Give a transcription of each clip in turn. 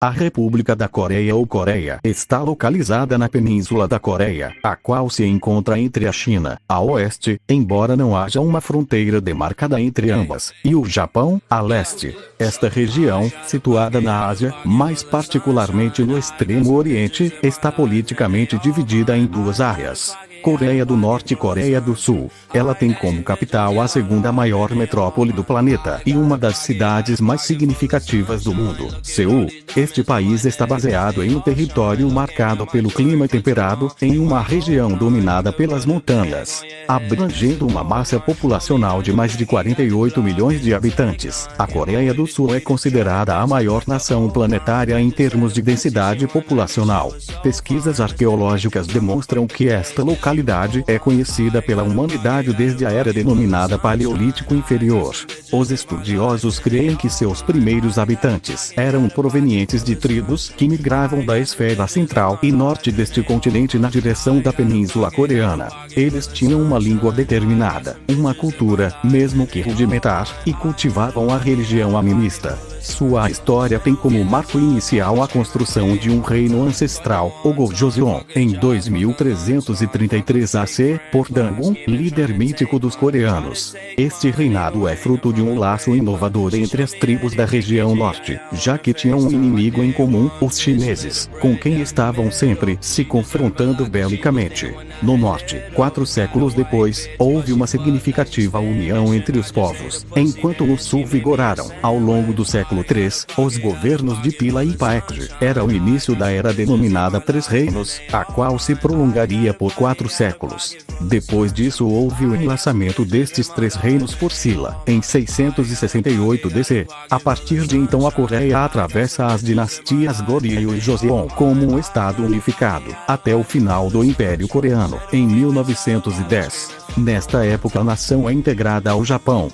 A República da Coreia ou Coreia está localizada na Península da Coreia, a qual se encontra entre a China, a oeste, embora não haja uma fronteira demarcada entre ambas, e o Japão, a leste. Esta região, situada na Ásia, mais particularmente no extremo oriente, está politicamente dividida em duas áreas: Coreia do Norte e Coreia do Sul. Ela tem como capital a segunda maior metrópole do planeta e uma das cidades mais significativas do mundo, Seul. Este país está baseado em um território marcado pelo clima temperado, em uma região dominada pelas montanhas, abrangendo uma massa populacional de mais de 48 milhões de habitantes. A Coreia do Sul é considerada a maior nação planetária em termos de densidade populacional. Pesquisas arqueológicas demonstram que esta localidade é conhecida pela humanidade desde a era denominada Paleolítico Inferior. Os estudiosos creem que seus primeiros habitantes eram provenientes de tribos que migravam da esfera central e norte deste continente na direção da Península Coreana. Eles tinham uma língua determinada, uma cultura, mesmo que rudimentar, e cultivavam a religião animista. Sua história tem como marco inicial a construção de um reino ancestral, o Gojoseon, em 2333 AC, por Dangun, líder mítico dos coreanos. Este reinado é fruto de um laço inovador entre as tribos da região norte, já que tinham um inimigo em comum, os chineses, com quem estavam sempre se confrontando belicamente. No norte, 4 séculos depois, houve uma significativa união entre os povos, enquanto no sul vigoraram, ao longo do século III, os governos de Pila e Paekje. Era o início da era denominada Três Reinos, a qual se prolongaria por 4 séculos. Depois disso houve o enlaçamento destes 3 reinos por Silla, em 668 DC. A partir de então a Coreia atravessa as dinastias Goryeo e Joseon como um estado unificado, até o final do Império Coreano, em 1910. Nesta época a nação é integrada ao Japão.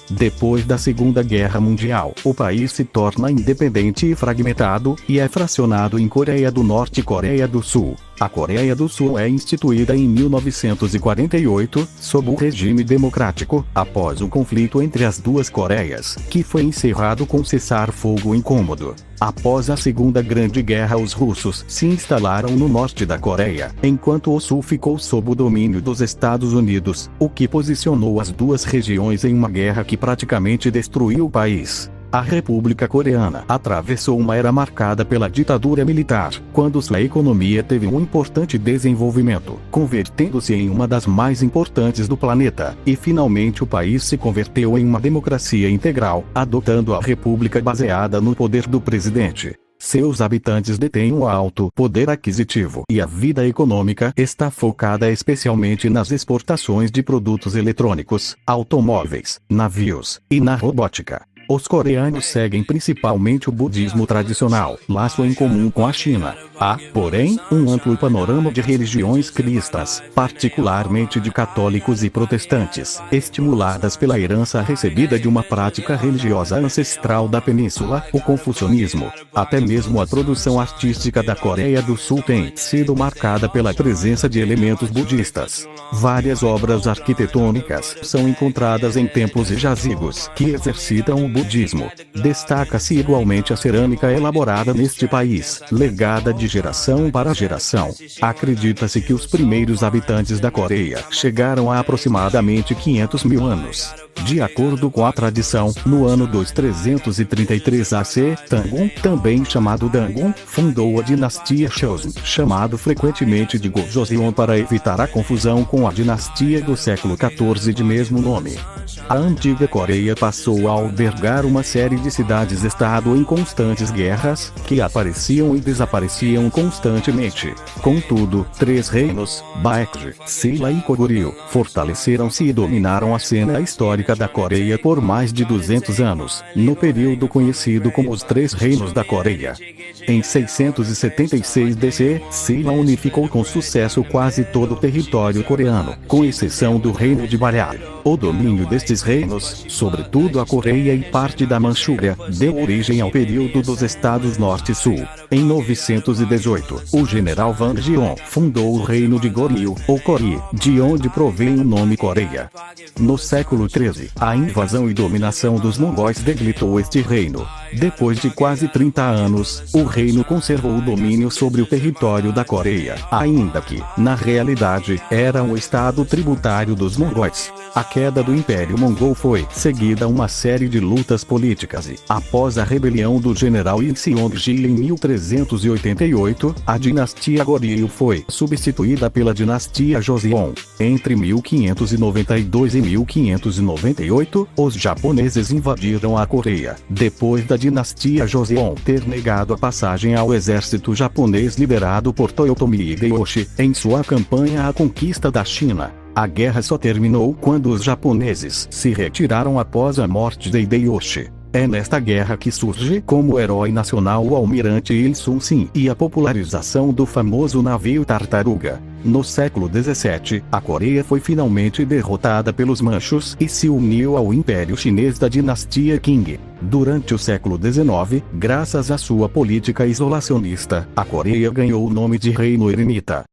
Depois da Segunda Guerra Mundial, o país se torna independente e fragmentado, e é fracionado em Coreia do Norte e Coreia do Sul. A Coreia do Sul é instituída em 1948, sob o regime democrático, após o conflito entre as duas Coreias, que foi encerrado com cessar-fogo incômodo. Após a Segunda Grande Guerra, os russos se instalaram no norte da Coreia, enquanto o sul ficou sob o domínio dos Estados Unidos, o que posicionou as duas regiões em uma guerra que praticamente destruiu o país. A República Coreana atravessou uma era marcada pela ditadura militar, quando sua economia teve um importante desenvolvimento, convertendo-se em uma das mais importantes do planeta, e finalmente o país se converteu em uma democracia integral, adotando a república baseada no poder do presidente. Seus habitantes detêm um alto poder aquisitivo e a vida econômica está focada especialmente nas exportações de produtos eletrônicos, automóveis, navios e na robótica. Os coreanos seguem principalmente o budismo tradicional, laço em comum com a China. Há, porém, um amplo panorama de religiões cristãs, particularmente de católicos e protestantes, estimuladas pela herança recebida de uma prática religiosa ancestral da península, o confucionismo. Até mesmo a produção artística da Coreia do Sul tem sido marcada pela presença de elementos budistas. Várias obras arquitetônicas são encontradas em templos e jazigos que exercitam o budismo. Destaca-se igualmente a cerâmica elaborada neste país, legada de geração para geração. Acredita-se que os primeiros habitantes da Coreia chegaram a aproximadamente 500 mil anos. De acordo com a tradição, no ano 2333 AC, Tangun, também chamado Dangun, fundou a dinastia Joseon, chamado frequentemente de Gojoseon para evitar a confusão com a dinastia do século XIV de mesmo nome. A antiga Coreia passou a albergar uma série de cidades-estado em constantes guerras, que apareciam e desapareciam constantemente. Contudo, 3 reinos, Baekje, Silla e Goryeo, fortaleceram-se e dominaram a cena histórica da Coreia por mais de 200 anos, no período conhecido como os 3 Reinos da Coreia. Em 676 DC, Silla unificou com sucesso quase todo o território coreano, com exceção do Reino de Balhae. O domínio destes reinos, sobretudo a Coreia e parte da Manchúria, deu origem ao período dos estados Norte e Sul. Em 918, o general Wang Geon fundou o reino de Goryeo, ou Kori, de onde provém o nome Coreia. No século XIII, 1912, a invasão e dominação dos mongóis debilitou este reino. Depois de quase 30 anos, o reino conservou o domínio sobre o território da Coreia, ainda que, na realidade, era um estado tributário dos mongóis. A queda do Império Mongol foi seguida a uma série de lutas políticas e, após a rebelião do general Ilseong-gi em 1388, a dinastia Goryeo foi substituída pela dinastia Joseon. Entre 1592 e 1598, os japoneses invadiram a Coreia, depois da dinastia Joseon ter negado a passagem ao exército japonês liderado por Toyotomi Hideyoshi em sua campanha à conquista da China. A guerra só terminou quando os japoneses se retiraram após a morte de Hideyoshi. É nesta guerra que surge como herói nacional o almirante Il-sung-sin e a popularização do famoso navio Tartaruga. No século XVII, a Coreia foi finalmente derrotada pelos manchus e se uniu ao Império Chinês da dinastia Qing. Durante o século XIX, graças à sua política isolacionista, a Coreia ganhou o nome de Reino Eremita.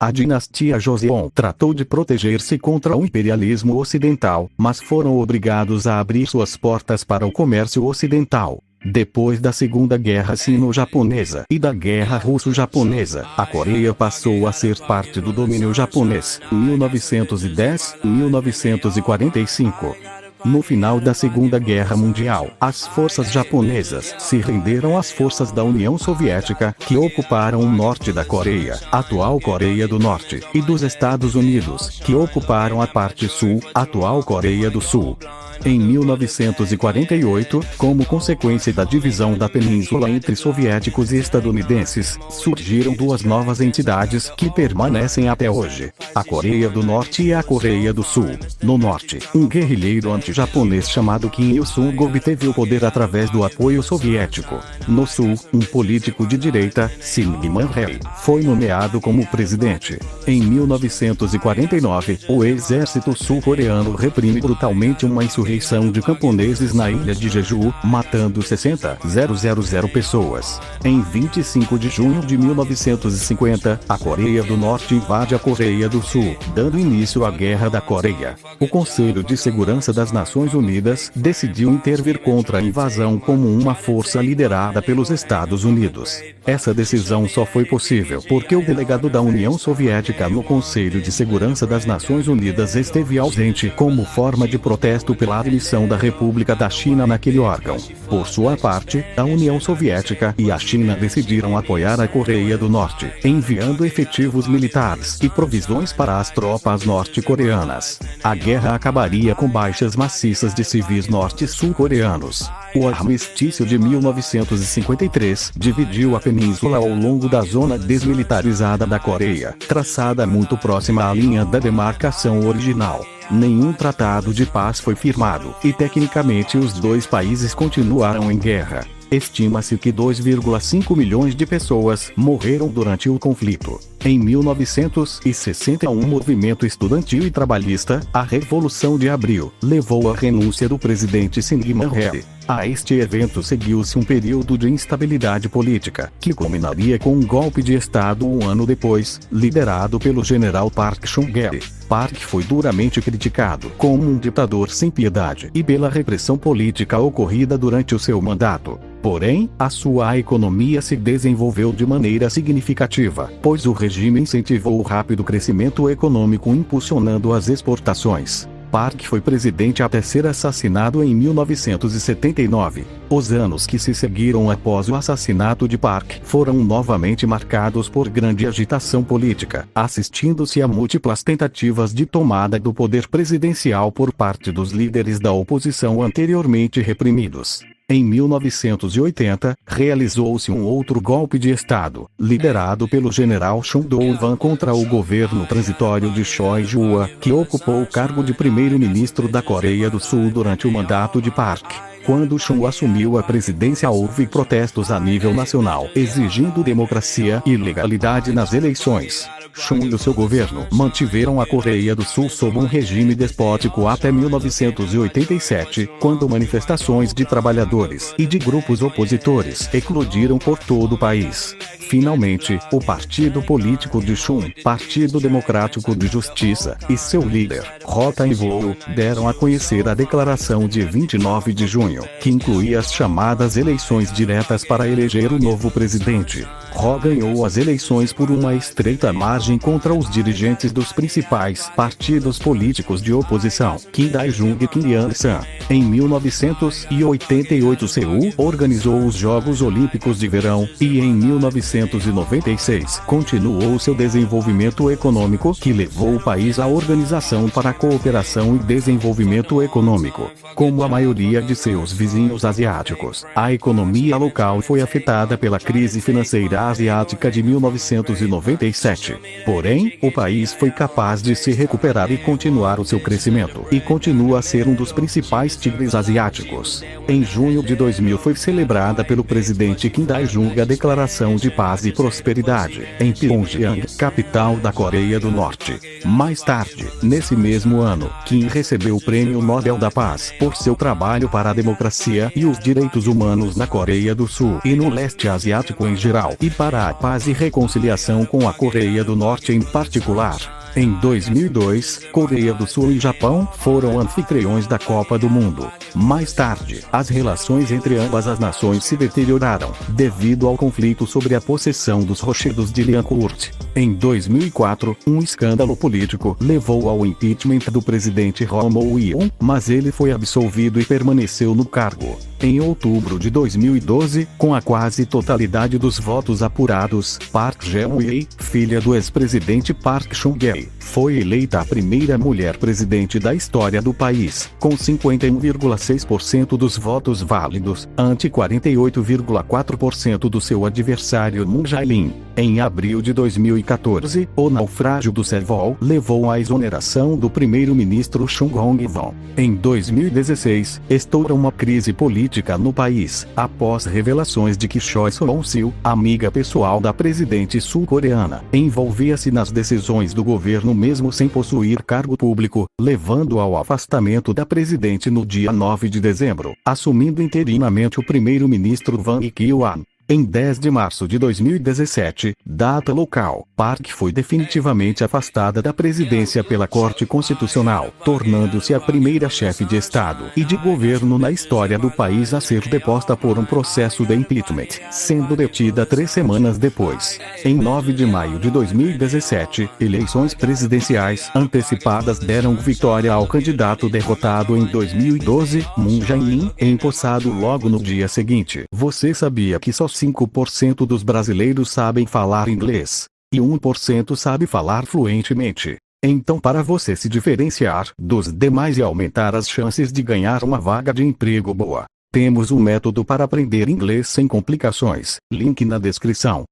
A dinastia Joseon tratou de proteger-se contra o imperialismo ocidental, mas foram obrigados a abrir suas portas para o comércio ocidental. Depois da Segunda Guerra Sino-Japonesa e da Guerra Russo-Japonesa, a Coreia passou a ser parte do domínio japonês. 1910-1945. No final da Segunda Guerra Mundial, as forças japonesas se renderam às forças da União Soviética, que ocuparam o norte da Coreia, atual Coreia do Norte, e dos Estados Unidos, que ocuparam a parte sul, atual Coreia do Sul. Em 1948, como consequência da divisão da península entre soviéticos e estadunidenses, surgiram duas novas entidades que permanecem até hoje: a Coreia do Norte e a Coreia do Sul. No norte, um guerrilheiro anti-japonês chamado Kim Il-sung obteve o poder através do apoio soviético. No sul, um político de direita, Syngman Rhee, foi nomeado como presidente. Em 1949, o exército sul-coreano reprime brutalmente uma insurreição de camponeses na ilha de Jeju, matando 60.000 pessoas. Em 25 de junho de 1950, a Coreia do Norte invade a Coreia do Sul, dando início à Guerra da Coreia. O Conselho de Segurança das Nações Unidas decidiu intervir contra a invasão como uma força liderada pelos Estados Unidos. Essa decisão só foi possível porque o delegado da União Soviética no Conselho de Segurança das Nações Unidas esteve ausente como forma de protesto pela admissão da República da China naquele órgão. Por sua parte, a União Soviética e a China decidiram apoiar a Coreia do Norte, enviando efetivos militares e provisões para as tropas norte-coreanas. A guerra acabaria com baixas maciças de civis norte e sul-coreanos. O armistício de 1953 dividiu a península ao longo da zona desmilitarizada da Coreia, traçada muito próxima à linha da demarcação original. Nenhum tratado de paz foi firmado, e tecnicamente os dois países continuaram em guerra. Estima-se que 2,5 milhões de pessoas morreram durante o conflito. Em 1961, um movimento estudantil e trabalhista, a Revolução de Abril, levou à renúncia do presidente Syngman Rhee. A este evento seguiu-se um período de instabilidade política, que culminaria com um golpe de Estado um ano depois, liderado pelo general Park Chung-hee. Park foi duramente criticado como um ditador sem piedade e pela repressão política ocorrida durante o seu mandato. Porém, a sua economia se desenvolveu de maneira significativa, pois o regime incentivou o rápido crescimento econômico impulsionando as exportações. Park foi presidente até ser assassinado em 1979. Os anos que se seguiram após o assassinato de Park foram novamente marcados por grande agitação política, assistindo-se a múltiplas tentativas de tomada do poder presidencial por parte dos líderes da oposição anteriormente reprimidos. Em 1980, realizou-se um outro golpe de Estado, liderado pelo general Chun Doo-hwan contra o governo transitório de Choi Joo-hwa, que ocupou o cargo de primeiro-ministro da Coreia do Sul durante o mandato de Park. Quando Chun assumiu a presidência, houve protestos a nível nacional, exigindo democracia e legalidade nas eleições. Chun e o seu governo mantiveram a Coreia do Sul sob um regime despótico até 1987, quando manifestações de trabalhadores e de grupos opositores eclodiram por todo o país. Finalmente, o partido político de Chun, Partido Democrático de Justiça, e seu líder, Rota Invoou, deram a conhecer a declaração de 29 de junho, que incluía as chamadas eleições diretas para eleger o novo presidente. Ro ganhou as eleições por uma estreita margem contra os dirigentes dos principais partidos políticos de oposição, Kim Dae-jung e Kim Il-sung. Em 1988, Seul organizou os Jogos Olímpicos de Verão, e em 1996 continuou seu desenvolvimento econômico, que levou o país à Organização para a Cooperação e Desenvolvimento Econômico. Como a maioria de seus vizinhos asiáticos, a economia local foi afetada pela crise financeira asiática de 1997. Porém, o país foi capaz de se recuperar e continuar o seu crescimento, e continua a ser um dos principais tigres asiáticos. Em junho de 2000 foi celebrada pelo presidente Kim Dae-jung a Declaração de Paz e Prosperidade, em Pyongyang, capital da Coreia do Norte. Mais tarde, nesse mesmo ano, Kim recebeu o Prêmio Nobel da Paz por seu trabalho para a democracia e os direitos humanos na Coreia do Sul e no leste asiático em geral, e para a paz e reconciliação com a Coreia do Norte em particular. Em 2002, Coreia do Sul e Japão foram anfitriões da Copa do Mundo. Mais tarde, as relações entre ambas as nações se deterioraram, devido ao conflito sobre a possessão dos rochedos de Liancourt. Em 2004, um escândalo político levou ao impeachment do presidente Roh Moo-hyun, mas ele foi absolvido e permaneceu no cargo. Em outubro de 2012, com a quase totalidade dos votos apurados, Park Geun-hye, filha do ex-presidente Park Chung-hye, foi eleita a primeira mulher presidente da história do país, com 51,6% dos votos válidos, ante 48,4% do seu adversário Moon Jae-in. Em abril de 2014, o naufrágio do Sewol levou à exoneração do primeiro-ministro Chung Hong-won. Em 2016, estoura uma crise política no país, após revelações de que Choi Soon-sil, amiga pessoal da presidente sul-coreana, envolvia-se nas decisões do governo mesmo sem possuir cargo público, levando ao afastamento da presidente no dia 9 de dezembro, assumindo interinamente o primeiro-ministro Wang Kyo-an. Em 10 de março de 2017, data local, Park foi definitivamente afastada da presidência pela Corte Constitucional, tornando-se a primeira chefe de Estado e de governo na história do país a ser deposta por um processo de impeachment, sendo detida 3 semanas depois. Em 9 de maio de 2017, eleições presidenciais antecipadas deram vitória ao candidato derrotado em 2012, Moon Jae-in, empossado logo no dia seguinte. Você sabia que só 5% dos brasileiros sabem falar inglês, e 1% sabe falar fluentemente? Então, para você se diferenciar dos demais e aumentar as chances de ganhar uma vaga de emprego boa, temos um método para aprender inglês sem complicações. Link na descrição.